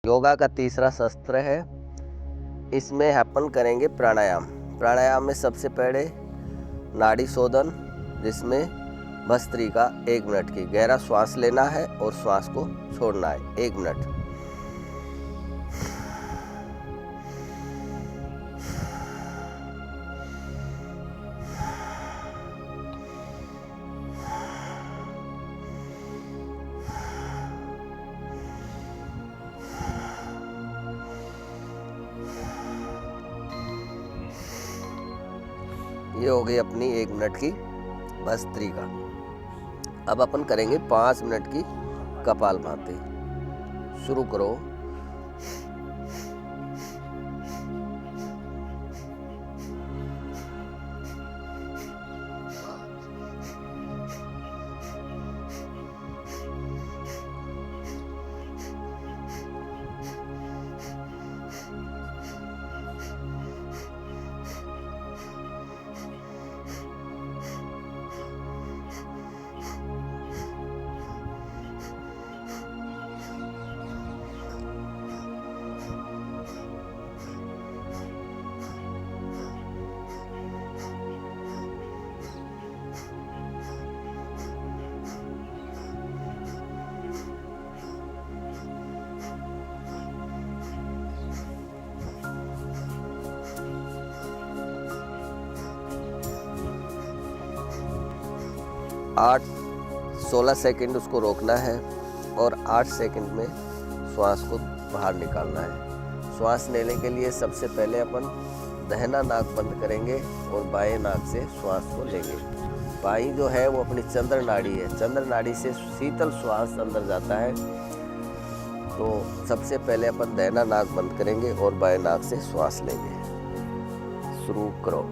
योगा का तीसरा शस्त्र है, इसमें अपन करेंगे प्राणायाम। प्राणायाम में सबसे पहले नाड़ी शोधन, जिसमें भस्त्रिका 1 मिनट की गहरा श्वास लेना है और श्वास को छोड़ना है 1 मिनट। ये हो गई अपनी 1 मिनट की भस्त्रिका। अब अपन करेंगे 5 मिनट की कपालभाति। शुरू करो। आठ 16 सेकंड उसको रोकना है और 8 सेकंड में श्वास को बाहर निकालना है। श्वास लेने के लिए सबसे पहले अपन दाहिना नाक बंद करेंगे और बाएं नाक से श्वास को लेंगे। बाईं जो है वो अपनी चंद्र नाड़ी है, चंद्र नाड़ी से शीतल श्वास अंदर जाता है। तो सबसे पहले अपन दाहिना नाक बंद करेंगे और बाएं नाक से श्वास लेंगे। शुरू करो।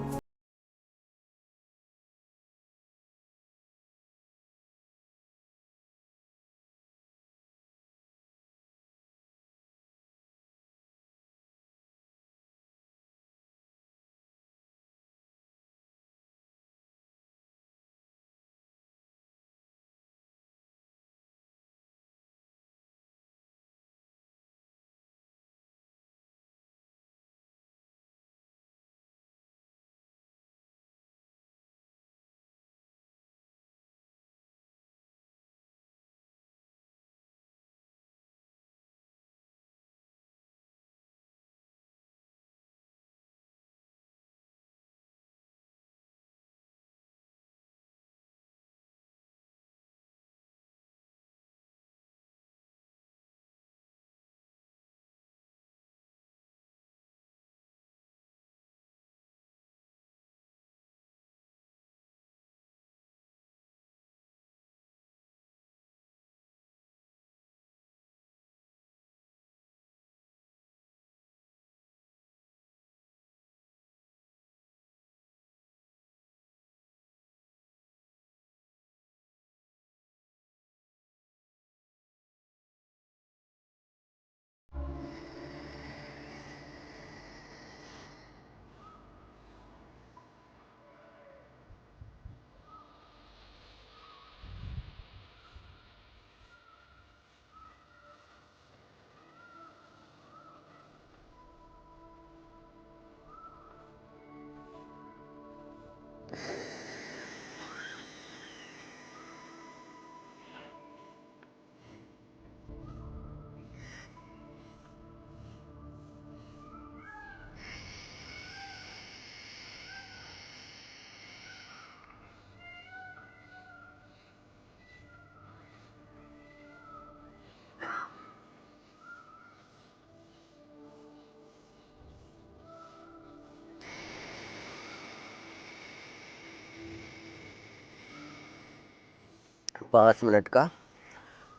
पाँच मिनट का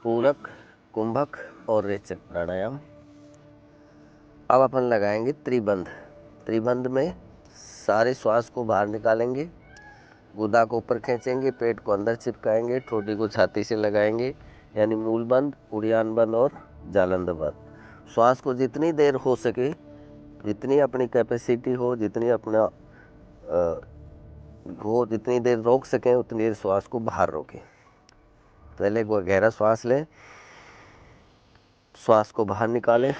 पूरक, कुंभक और रेचक प्राणायाम। अब अपन लगाएंगे त्रिबंध। त्रिबंध में सारे श्वास को बाहर निकालेंगे, गुदा को ऊपर खींचेंगे, पेट को अंदर चिपकाएंगे, ठोड़ी को छाती से लगाएंगे, यानी मूल बंद, उड़ियान बंद और जालंध बंद। श्वास को जितनी देर हो सके, जितनी अपनी कैपेसिटी हो, जितनी अपना हो, जितनी देर रोक सकें उतनी देर श्वास को बाहर रोकें। पहले गहरा श्वास लें, श्वास को बाहर निकालें।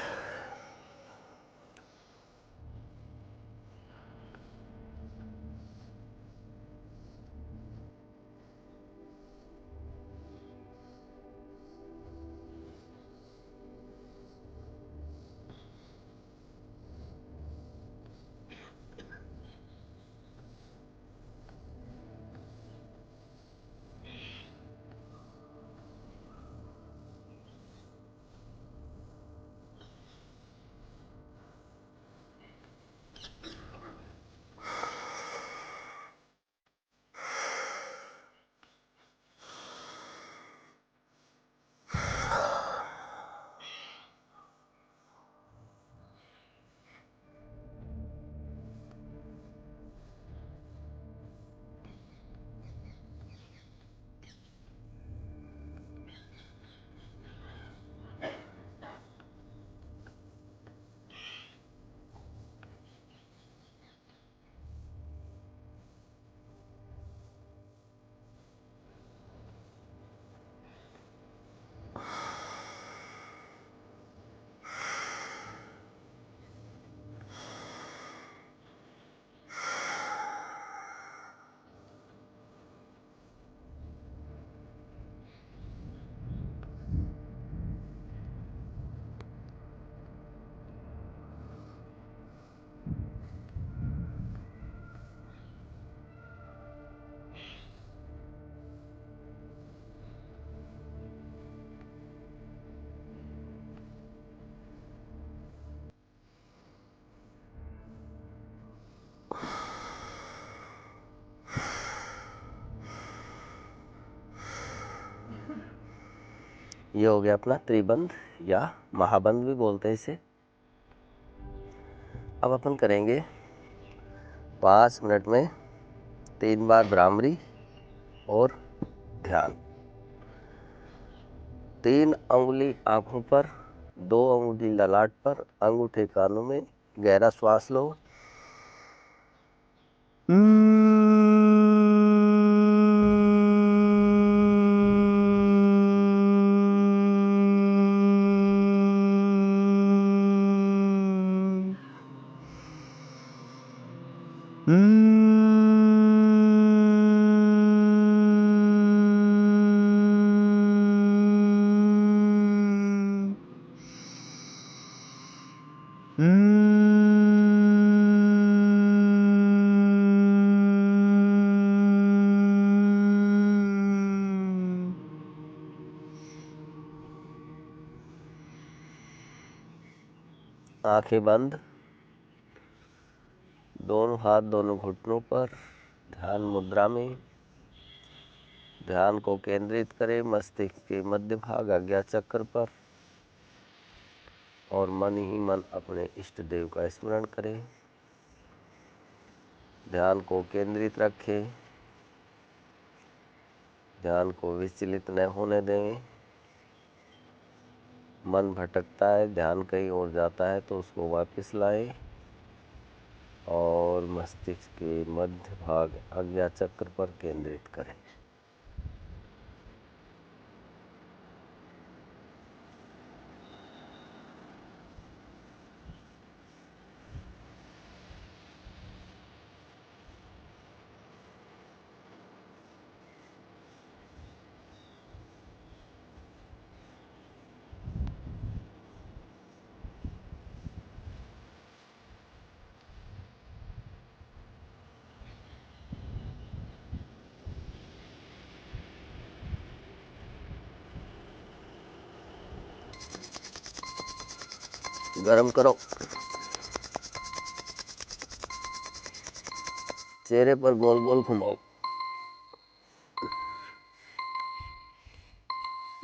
ये हो गया अपना त्रिबंध या महाबंध भी बोलते हैं इसे। अब अपन करेंगे 5 मिनट में 3 बार भ्रामरी और ध्यान। 3 अंगुली आंखों पर, 2 अंगुली ललाट पर, अंगूठे कानों में, गहरा श्वास लो। आंखें बंद, दोनों हाथ दोनों घुटनों पर, ध्यान मुद्रा में। ध्यान को केंद्रित करें मस्तिष्क के मध्य भाग आज्ञा चक्र पर और मन ही मन अपने इष्ट देव का स्मरण करें। ध्यान को केंद्रित रखें, ध्यान को विचलित न होने दें। मन भटकता है, ध्यान कहीं और जाता है तो उसको वापस लाएं और मस्तिष्क के मध्य भाग आज्ञा चक्र पर केंद्रित करें। गरम करो, चेहरे पर गोल गोल घुमाओ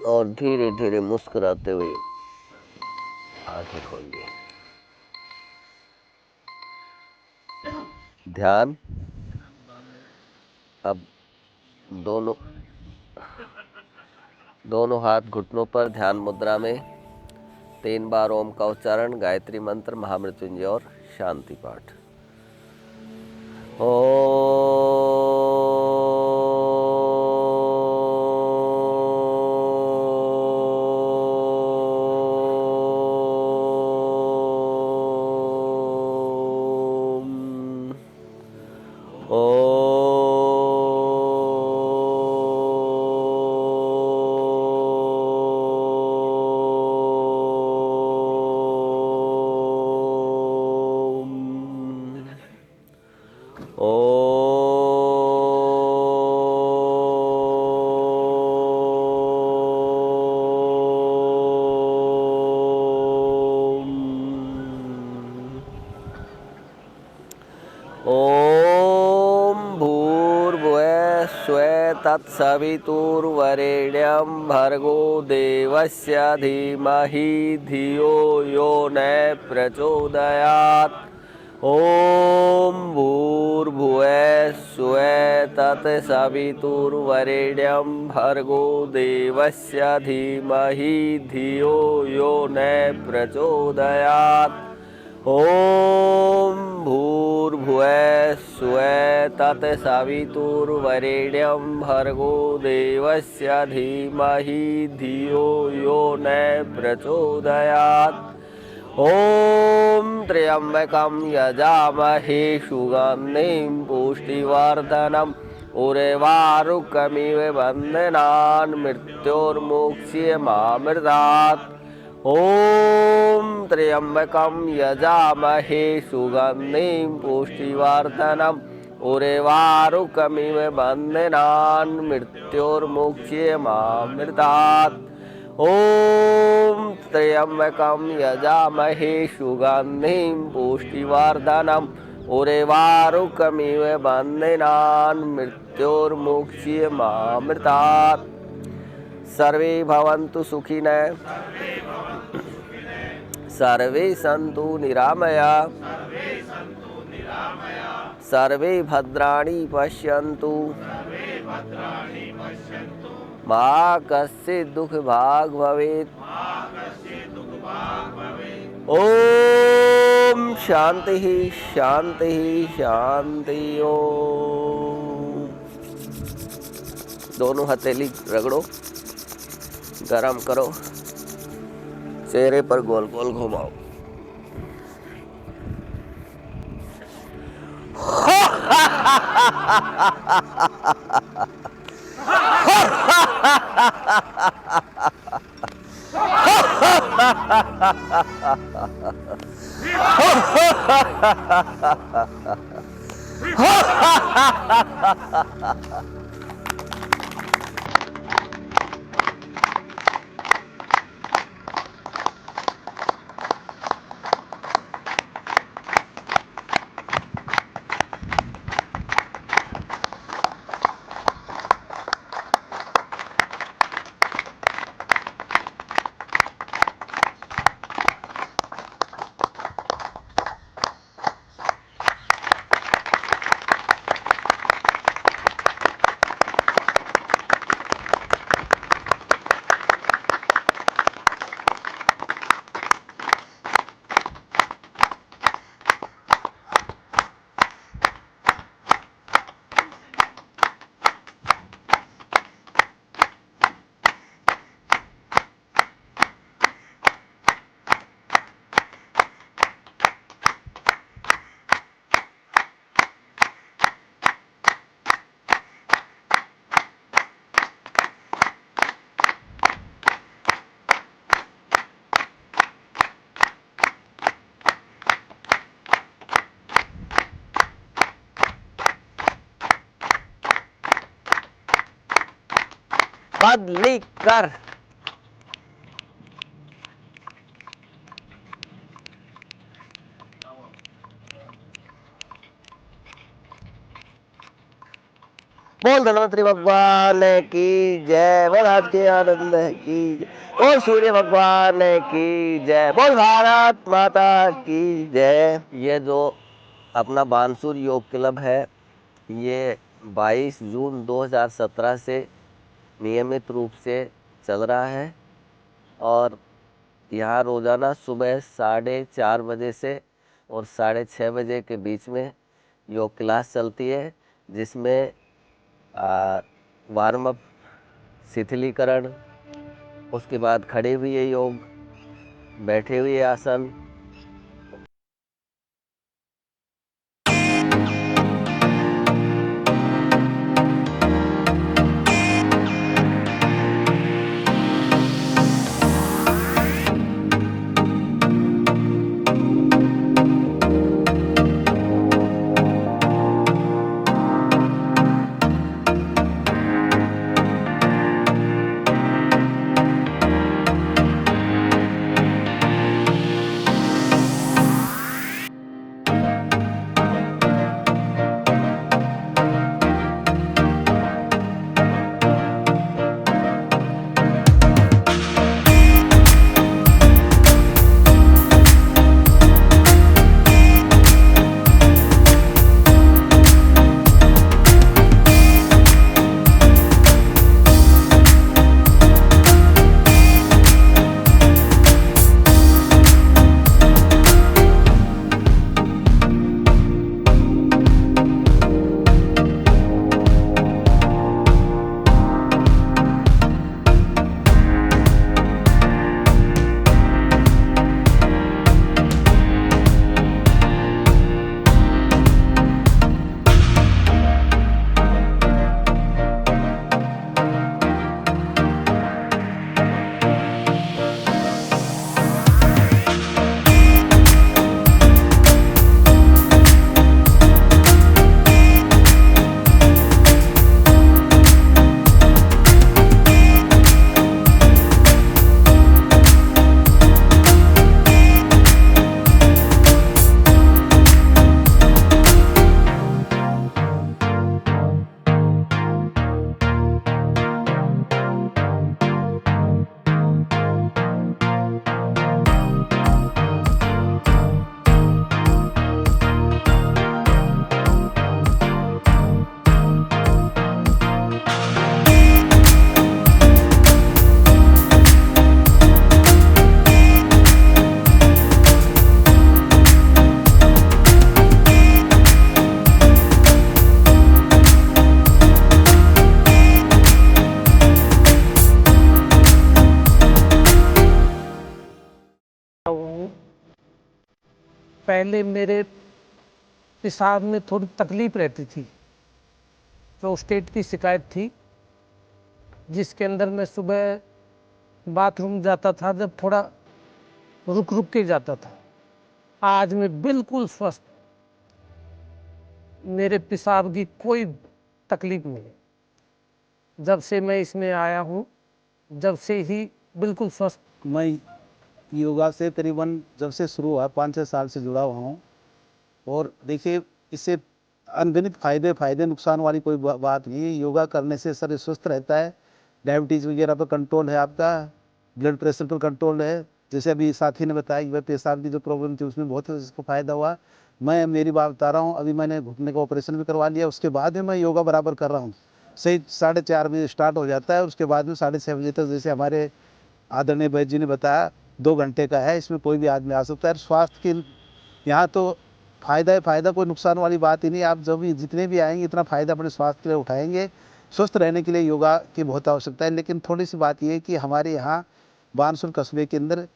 और धीरे धीरे मुस्कुराते हुए आंखें खोलिए। ध्यान अब दोनों हाथ घुटनों पर, ध्यान मुद्रा में। 3 बार ओम का उच्चारण, गायत्री मंत्र, महामृत्युंजय और शांति पाठ। तत्सवितुर्वरेण्यं भर्गो देवस्य धीमहि धियो यो न प्रचोदयात्। ॐ भूर्भुवः स्वः तत्सवितुर्वरेण्यं भर्गो देवस्य धीमहि धियो यो न प्रचोदयात्। ॐ भूर्भुवः स्वः तत्सवितुर्वरेण्यं भर्गो देवस्य धीमहि धियो यो न प्रचोदयात्। ॐ त्र्यम्बकं यजामहे सुगन्धिं पुष्टिवर्धनम् उर्वारुकमिव बन्धनान् मृत्योर्मुक्ष्यमामृतात्। ॐ त्र्यम्बकं यजामहे सुगन्धिं पुष्टिवर्धनम् उर्वारुकमिव बन्धनान् मृत्योर्मुक्ष्यमामृतात्। ॐ त्र्यम्बकं यजामहे सुगन्धिं पुष्टिवर्धनम् उर्वारुकमिव बन्धनान् मृत्योर्मुक्ष्यमामृतात्। सर्वे भवन्तु सुखिनः, सर्वे सन्तु निरामयाः, सर्वे भद्राणि पश्यन्तु, मा कश्चित् दुःखभाग् भवेत्। ओम शांति शांति शांति। ओम। दोनों हथेली रगड़ो, गरम करो, चेहरे पर गोल गोल घुमाओ। बदली कर। बोल धनवंतरी भगवान की जय, बोल आज के आनंद की जय, बोल सूर्य भगवान की जय, बोल भारत माता की जय। ये जो अपना बानसूर योग क्लब है, ये 22 जून 2017 से नियमित रूप से चल रहा है और यहाँ रोज़ाना सुबह 4:30 बजे से और 6:30 बजे के बीच में योग क्लास चलती है, जिसमें वार्म अप, शिथिलीकरण, उसके बाद खड़े हुए योग, बैठे हुए आसन, पहले मेरे पेशाब में थोड़ी तकलीफ रहती थी, प्रोस्टेट की शिकायत थी, जिसके अंदर मैं सुबह बाथरूम जाता था जब थोड़ा रुक रुक के जाता था। आज मैं बिल्कुल स्वस्थ, मेरे पेशाब की कोई तकलीफ नहीं। जब से मैं इसमें आया हूँ, जब से ही बिल्कुल स्वस्थ। मैं योगा से करीबन जब से शुरू हुआ 5-6 साल से जुड़ा हुआ हूँ, और देखिए इससे अनगिनत फायदे नुकसान वाली कोई बात नहीं है। योगा करने से शरीर स्वस्थ रहता है, डायबिटीज़ वगैरह पर कंट्रोल है, आपका ब्लड प्रेशर पर कंट्रोल है। जैसे अभी साथी ने बताया वह पेशाब की जो प्रॉब्लम थी उसमें बहुत इसको फ़ायदा हुआ। मैं मेरी बात बता रहा हूँ, अभी मैंने घुटने का ऑपरेशन भी करवा लिया, उसके बाद में मैं योगा बराबर कर रहा हूँ। सही 4:30 बजे स्टार्ट हो जाता है, उसके बाद में 6:30 बजे तक, जैसे हमारे आदरणीय वैद्य जी ने बताया 2 घंटे का है, इसमें कोई भी आदमी आ सकता है। स्वास्थ्य के यहाँ तो फ़ायदा है, फ़ायदा, कोई नुकसान वाली बात ही नहीं। आप जब भी जितने भी आएंगे इतना फ़ायदा अपने स्वास्थ्य के लिए उठाएंगे। स्वस्थ रहने के लिए योगा की बहुत आवश्यकता है। लेकिन थोड़ी सी बात ये है कि हमारे यहाँ बानसूर कस्बे के अंदर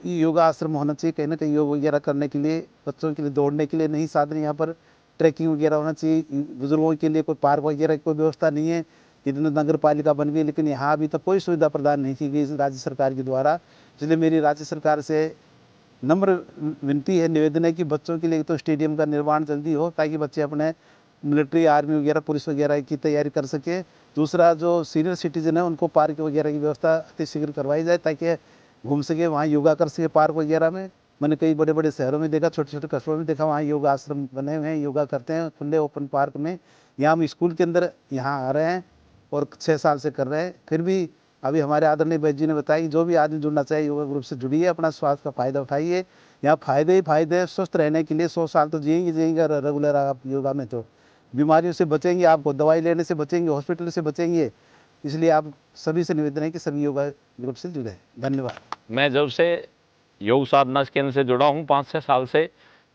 योगा आश्रम होना चाहिए, कहीं ना कहीं योग वगैरह करने के लिए, बच्चों के लिए दौड़ने के लिए नहीं साधन, यहाँ पर ट्रैकिंग वगैरह होना चाहिए। बुजुर्गों के लिए कोई पार्क वगैरह की कोई व्यवस्था नहीं है। इतनी नगर पालिका बन गई, लेकिन यहाँ अभी तक कोई सुविधा प्रदान नहीं की गई राज्य सरकार के द्वारा। इसलिए मेरी राज्य सरकार से नम्र विनती है, निवेदन है कि बच्चों के लिए तो स्टेडियम का निर्माण जल्दी हो, ताकि बच्चे अपने मिलिट्री, आर्मी वगैरह, पुलिस वगैरह की तैयारी कर सके। दूसरा, जो सीनियर सिटीजन है उनको पार्क वगैरह की व्यवस्था अतिशीघ्र करवाई जाए, ताकि घूम सके, वहाँ योगा कर सके पार्क वगैरह में। मैंने कई बड़े बड़े शहरों में देखा, छोटे छोटे कस्बों में देखा, वहाँ योगा आश्रम बने हुए हैं, योगा करते हैं खुले ओपन पार्क में। यहाँ हम स्कूल के अंदर यहाँ आ रहे हैं और 6 साल से कर रहे हैं। फिर भी अभी हमारे आदरणीय वैद्य जी ने बताया कि जो भी आदमी जुड़ना चाहिए योगा ग्रुप से जुड़िए, अपना स्वास्थ्य का फायदा उठाइए। यहाँ फायदे ही फायदे, स्वस्थ रहने के लिए 100 साल तो जिएंगे रेगुलर आप योगा में, तो बीमारियों से बचेंगे, आपको दवाई लेने से बचेंगे, हॉस्पिटल से बचेंगे। इसलिए आप सभी से निवेदन है कि सभी योगा ग्रुप से जुड़े। धन्यवाद। मैं जब से योग साधना केंद्र से जुड़ा हूँ 5-6 साल से,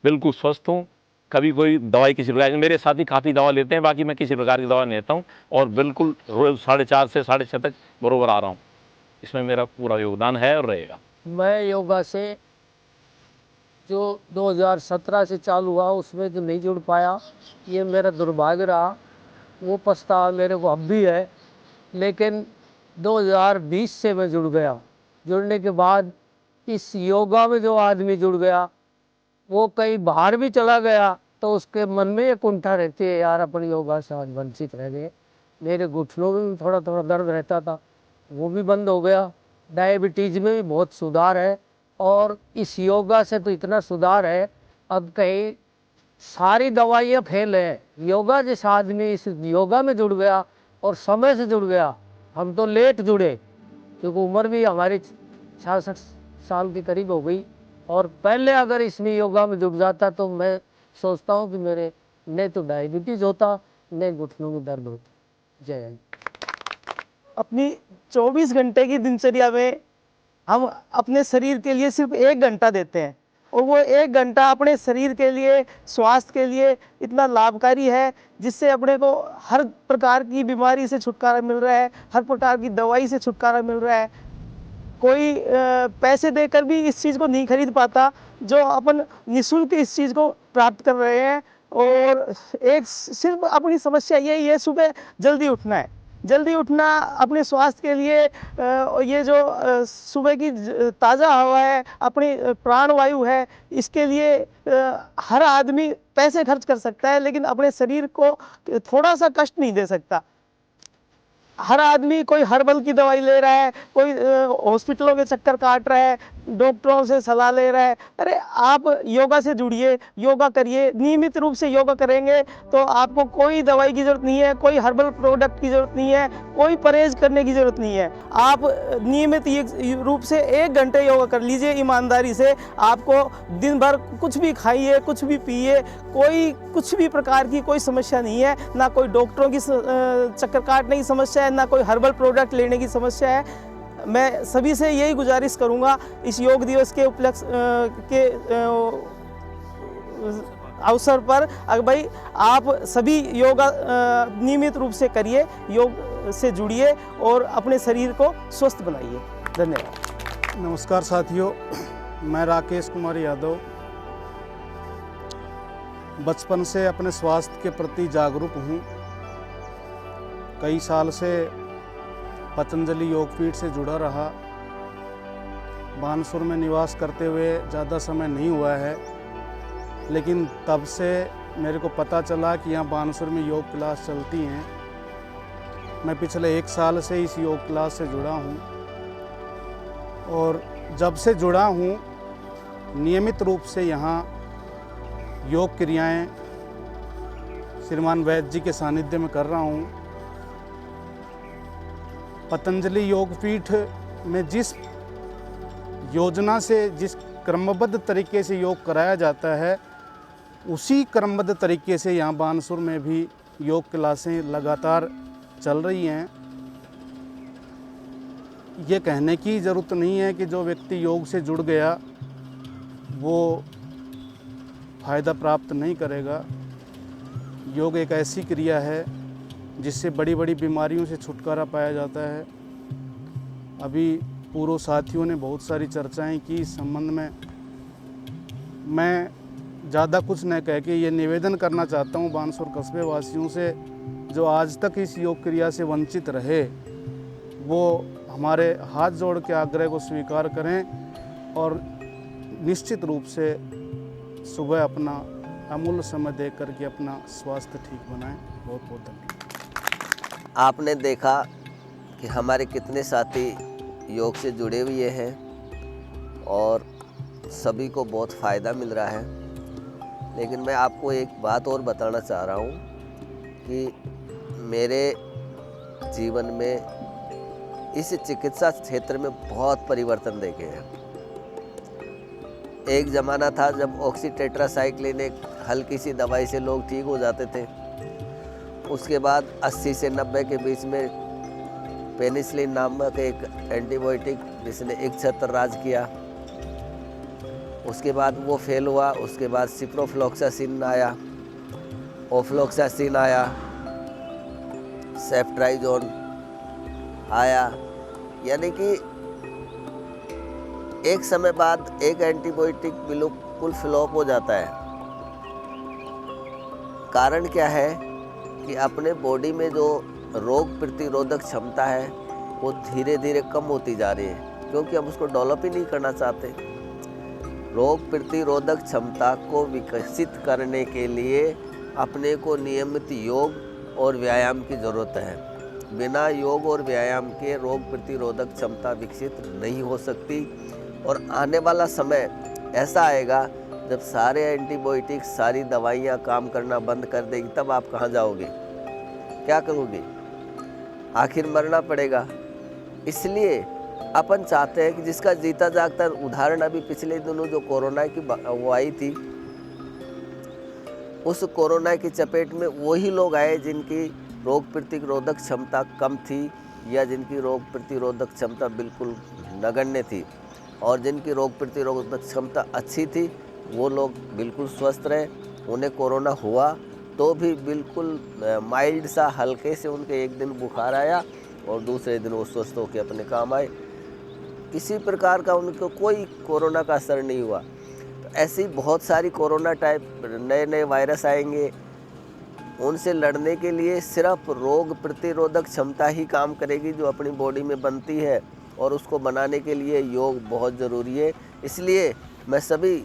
बिल्कुल स्वस्थ हूँ। कभी कोई दवाई किसी प्रकार, मेरे साथी काफ़ी दवा लेते हैं, बाकी मैं किसी प्रकार की दवा नहीं लेता हूँ, और बिल्कुल रोज 4:30 से 6:30 तक बरोबर आ रहा हूँ। इसमें मेरा पूरा योगदान है और रहेगा। मैं योगा से जो 2017 से चालू हुआ उसमें जो नहीं जुड़ पाया, ये मेरा दुर्भाग्य रहा। वो पछतावा मेरे को अब भी है, लेकिन 2020 से मैं जुड़ गया। जुड़ने के बाद इस योगा में जो आदमी जुड़ गया, वो कहीं बाहर भी चला गया तो उसके मन में ये कुंठा रहती है, यार अपन योगा से आज वंचित रह गए। मेरे घुटनों में भी थोड़ा थोड़ा दर्द रहता था, वो भी बंद हो गया। डायबिटीज़ में भी बहुत सुधार है, और इस योगा से तो इतना सुधार है, अब कहीं सारी दवाइयाँ फेल है। योगा जैसा आदमी इस योगा में जुड़ गया और समय से जुड़ गया। हम तो लेट जुड़े, क्योंकि उम्र भी हमारी 66 साल के करीब हो गई, और पहले अगर इसमें योगा में जुड़ जाता तो मैं सोचता हूँ कि मेरे न तो डायबिटीज़ होता, न घुटनों में दर्द होता। जय हिंद। अपनी 24 घंटे की दिनचर्या में हम अपने शरीर के लिए सिर्फ 1 घंटा देते हैं, और वो 1 घंटा अपने शरीर के लिए, स्वास्थ्य के लिए इतना लाभकारी है, जिससे अपने को हर प्रकार की बीमारी से छुटकारा मिल रहा है, हर प्रकार की दवाई से छुटकारा मिल रहा है। कोई पैसे देकर भी इस चीज़ को नहीं खरीद पाता, जो अपन निःशुल्क इस चीज़ को प्राप्त कर रहे हैं। और एक सिर्फ अपनी समस्या यही है, सुबह जल्दी उठना है। जल्दी उठना अपने स्वास्थ्य के लिए, ये जो सुबह की ताज़ा हवा है, अपनी प्राणवायु है, इसके लिए हर आदमी पैसे खर्च कर सकता है, लेकिन अपने शरीर को थोड़ा सा कष्ट नहीं दे सकता। हर आदमी कोई हर्बल की दवाई ले रहा है, कोई हॉस्पिटलों के चक्कर काट रहा है, डॉक्टरों से सलाह ले रहा है। अरे आप योगा से जुड़िए, योगा करिए। नियमित रूप से योगा करेंगे तो आपको कोई दवाई की ज़रूरत नहीं है, कोई हर्बल प्रोडक्ट की ज़रूरत नहीं है, कोई परहेज करने की ज़रूरत नहीं है। आप नियमित रूप से 1 घंटे योगा कर लीजिए ईमानदारी से। आपको दिन भर कुछ भी खाइए, कुछ भी पिए, कोई कुछ भी प्रकार की कोई समस्या नहीं है, ना कोई डॉक्टरों की चक्कर काटने की समस्या है, ना कोई हर्बल प्रोडक्ट लेने की समस्या है। मैं सभी से यही गुजारिश करूंगा, इस योग दिवस के उपलक्ष्य के अवसर पर, अगर भाई आप सभी योगा नियमित रूप से करिए, योग से जुड़िए और अपने शरीर को स्वस्थ बनाइए। धन्यवाद। नमस्कार साथियों, मैं राकेश कुमार यादव बचपन से अपने स्वास्थ्य के प्रति जागरूक हूँ। कई साल से पतंजलि योगपीठ से जुड़ा रहा। बानसूर में निवास करते हुए ज़्यादा समय नहीं हुआ है, लेकिन तब से मेरे को पता चला कि यहाँ बानसूर में योग क्लास चलती हैं। मैं पिछले 1 साल से इस योग क्लास से जुड़ा हूँ और जब से जुड़ा हूँ नियमित रूप से यहाँ योग क्रियाएं श्रीमान वैद्य जी के सानिध्य में कर रहा हूँ। पतंजलि योगपीठ में जिस योजना से, जिस क्रमबद्ध तरीके से योग कराया जाता है, उसी क्रमबद्ध तरीके से यहाँ बानसूर में भी योग क्लासें लगातार चल रही हैं। ये कहने की ज़रूरत नहीं है कि जो व्यक्ति योग से जुड़ गया वो फ़ायदा प्राप्त नहीं करेगा। योग एक ऐसी क्रिया है जिससे बड़ी बड़ी बीमारियों से छुटकारा पाया जाता है। अभी पूर्व साथियों ने बहुत सारी चर्चाएं की इस संबंध में। मैं ज़्यादा कुछ न कह के ये निवेदन करना चाहता हूँ बानसूर कस्बे वासियों से, जो आज तक इस योग क्रिया से वंचित रहे, वो हमारे हाथ जोड़ के आग्रह को स्वीकार करें और निश्चित रूप से सुबह अपना अमूल्य समय दे करके अपना स्वास्थ्य ठीक बनाएं। बहुत बहुत धन्यवाद। आपने देखा कि हमारे कितने साथी योग से जुड़े हुए हैं और सभी को बहुत फ़ायदा मिल रहा है। लेकिन मैं आपको एक बात और बताना चाह रहा हूँ कि मेरे जीवन में इस चिकित्सा क्षेत्र में बहुत परिवर्तन देखे हैं। एक ज़माना था जब ऑक्सीटेट्रासाइक्लिन एक हल्की सी दवाई से लोग ठीक हो जाते थे। उसके बाद 80 से 90 के बीच में पेनिसिलिन नामक एक एंटीबायोटिक जिसने एक छत्र राज किया, उसके बाद वो फेल हुआ। उसके बाद सिप्रोफ्लॉक्सासिन आया, ओफ्लॉक्सासिन आया, सेफ्ट्राइजोन आया। यानी कि एक समय बाद एक एंटीबायोटिक बिल्कुल फ्लॉप हो जाता है। कारण क्या है कि अपने बॉडी में जो रोग प्रतिरोधक क्षमता है वो धीरे धीरे कम होती जा रही है, क्योंकि हम उसको डेवलप ही नहीं करना चाहते। रोग प्रतिरोधक क्षमता को विकसित करने के लिए अपने को नियमित योग और व्यायाम की ज़रूरत है। बिना योग और व्यायाम के रोग प्रतिरोधक क्षमता विकसित नहीं हो सकती। और आने वाला समय ऐसा आएगा जब सारे एंटीबायोटिक्स, सारी दवाइयाँ काम करना बंद कर देगी, तब आप कहाँ जाओगे, क्या करोगे? आखिर मरना पड़ेगा। इसलिए अपन चाहते हैं कि जिसका जीता जागता उदाहरण अभी पिछले दिनों जो कोरोना की वो आई थी, उस कोरोना की चपेट में वही लोग आए जिनकी रोग प्रतिरोधक क्षमता कम थी या जिनकी रोग प्रतिरोधक क्षमता बिल्कुल नगण्य थी, और जिनकी रोग प्रतिरोधक क्षमता अच्छी थी वो लोग बिल्कुल स्वस्थ रहे। उन्हें कोरोना हुआ तो भी बिल्कुल माइल्ड सा, हल्के से उनके एक दिन बुखार आया और दूसरे दिन वो स्वस्थ होकर अपने काम आए। किसी प्रकार का उनको कोई कोरोना का असर नहीं हुआ। तो ऐसी बहुत सारी कोरोना टाइप नए नए वायरस आएंगे। उनसे लड़ने के लिए सिर्फ रोग प्रतिरोधक क्षमता ही काम करेगी जो अपनी बॉडी में बनती है, और उसको बनाने के लिए योग बहुत ज़रूरी है। इसलिए मैं सभी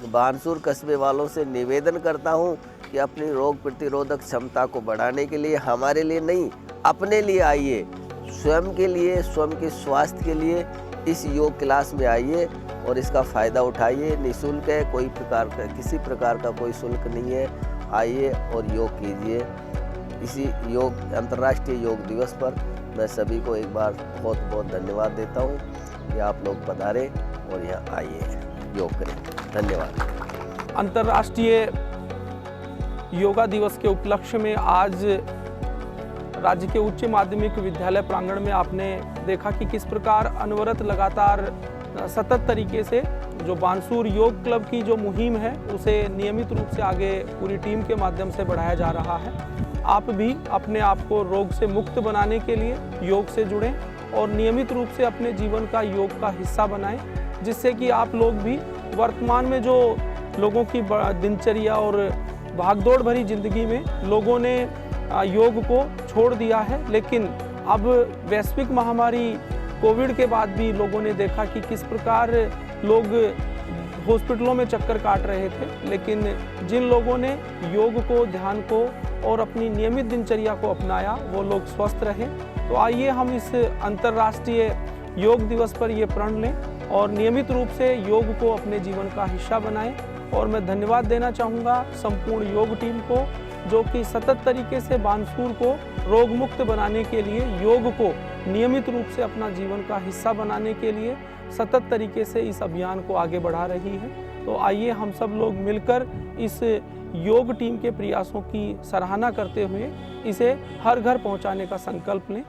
बानसूर कस्बे वालों से निवेदन करता हूं कि अपनी रोग प्रतिरोधक क्षमता को बढ़ाने के लिए हमारे लिए नहीं, अपने लिए आइए, स्वयं के लिए, स्वयं के स्वास्थ्य के लिए इस योग क्लास में आइए और इसका फ़ायदा उठाइए। निःशुल्क है, कोई प्रकार का, किसी प्रकार का कोई शुल्क नहीं है। आइए और योग कीजिए। इसी अंतर्राष्ट्रीय योग दिवस पर मैं सभी को एक बार बहुत बहुत धन्यवाद देता हूँ कि आप लोग पधारें और यहाँ आइए, योग करें। धन्यवाद। अंतर्राष्ट्रीय योगा दिवस के उपलक्ष्य में आज राज्य के उच्च माध्यमिक विद्यालय प्रांगण में आपने देखा कि किस प्रकार अनवरत लगातार सतत तरीके से जो बानसूर योग क्लब की जो मुहिम है उसे नियमित रूप से आगे पूरी टीम के माध्यम से बढ़ाया जा रहा है। आप भी अपने आप को रोग से मुक्त बनाने के लिए योग से जुड़ें और नियमित रूप से अपने जीवन का योग का हिस्सा बनाएं, जिससे कि आप लोग भी वर्तमान में जो लोगों की दिनचर्या और भागदौड़ भरी ज़िंदगी में लोगों ने योग को छोड़ दिया है, लेकिन अब वैश्विक महामारी कोविड के बाद भी लोगों ने देखा कि किस प्रकार लोग हॉस्पिटलों में चक्कर काट रहे थे, लेकिन जिन लोगों ने योग को, ध्यान को और अपनी नियमित दिनचर्या को अपनाया वो लोग स्वस्थ रहे। तो आइए हम इस अंतर्राष्ट्रीय योग दिवस पर ये प्रण लें और नियमित रूप से योग को अपने जीवन का हिस्सा बनाएं। और मैं धन्यवाद देना चाहूँगा संपूर्ण योग टीम को, जो कि सतत तरीके से बानसूर को रोग मुक्त बनाने के लिए, योग को नियमित रूप से अपना जीवन का हिस्सा बनाने के लिए सतत तरीके से इस अभियान को आगे बढ़ा रही है। तो आइए हम सब लोग मिलकर इस योग टीम के प्रयासों की सराहना करते हुए इसे हर घर पहुंचाने का संकल्प लें।